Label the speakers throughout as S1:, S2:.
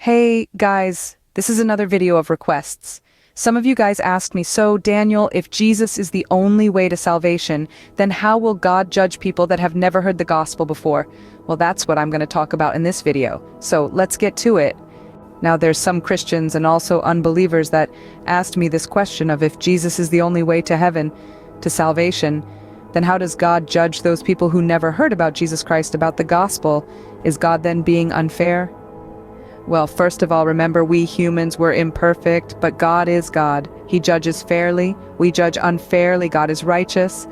S1: Hey guys, this is another video of requests. Some of you guys asked me, so Daniel, if Jesus is the only way to salvation, then how will God judge people that have never heard the gospel before? Well, that's what I'm going to talk about in this video. So let's get to it. Now, there's some Christians and also unbelievers that asked me this question of if Jesus is the only way to heaven, to salvation, then how does God judge those people who never heard about Jesus Christ, about the gospel? Is God then being unfair? Well, first of all, remember we humans were imperfect, but God is God. He judges fairly, we judge unfairly. God is righteous,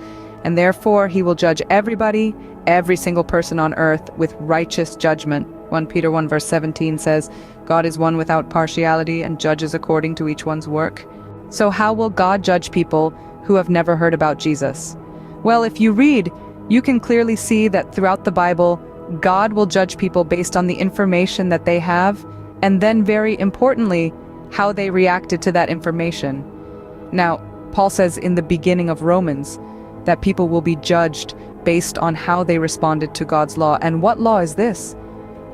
S1: and therefore he will judge everybody, every single person on earth with righteous judgment. 1 Peter 1 verse 17 says, God is one without partiality and judges according to each one's work. So how will God judge people who have never heard about Jesus? Well, if you read, you can clearly see that throughout the Bible, God will judge people based on the information that they have, and then very importantly, how they reacted to that information. Now, Paul says in the beginning of Romans that people will be judged based on how they responded to God's law. And what law is this?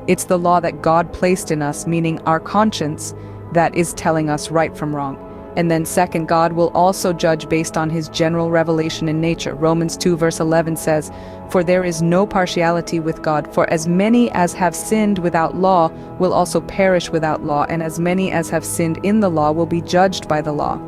S1: It's the law that God placed in us, meaning our conscience, that is telling us right from wrong. And then second, God will also judge based on his general revelation in nature. Romans 2 verse 11 says, For there is no partiality with God, for as many as have sinned without law will also perish without law, and as many as have sinned in the law will be judged by the law.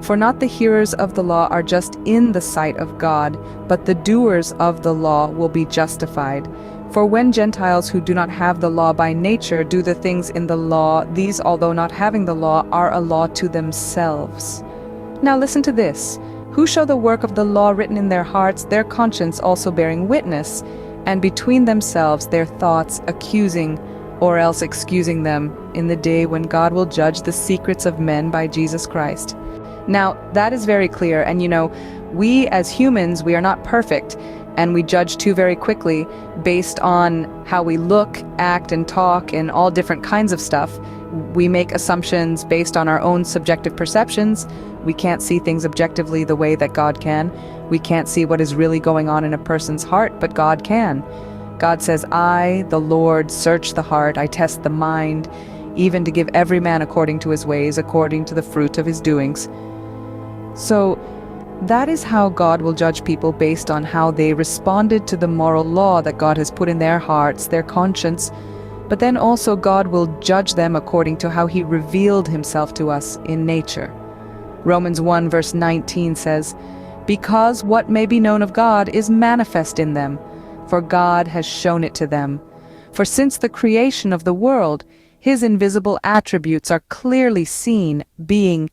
S1: For not the hearers of the law are just in the sight of God, but the doers of the law will be justified. For when Gentiles who do not have the law by nature do the things in the law, these, although not having the law, are a law to themselves. Now listen to this. Who show the work of the law written in their hearts, their conscience also bearing witness, and between themselves their thoughts accusing or else excusing them in the day when God will judge the secrets of men by Jesus Christ. Now, that is very clear, and we as humans, we are not perfect, and we judge too very quickly based on how we look, act, and talk, and all different kinds of stuff. We make assumptions based on our own subjective perceptions. We can't see things objectively the way that God can. We can't see what is really going on in a person's heart, but God can. God says, I, the Lord, search the heart, I test the mind, even to give every man according to his ways, according to the fruit of his doings. So, that is how God will judge people, based on how they responded to the moral law that God has put in their hearts, their conscience. But then also God will judge them according to how he revealed himself to us in nature. Romans 1 verse 19 says, Because what may be known of God is manifest in them, for God has shown it to them. For since the creation of the world, his invisible attributes are clearly seen, being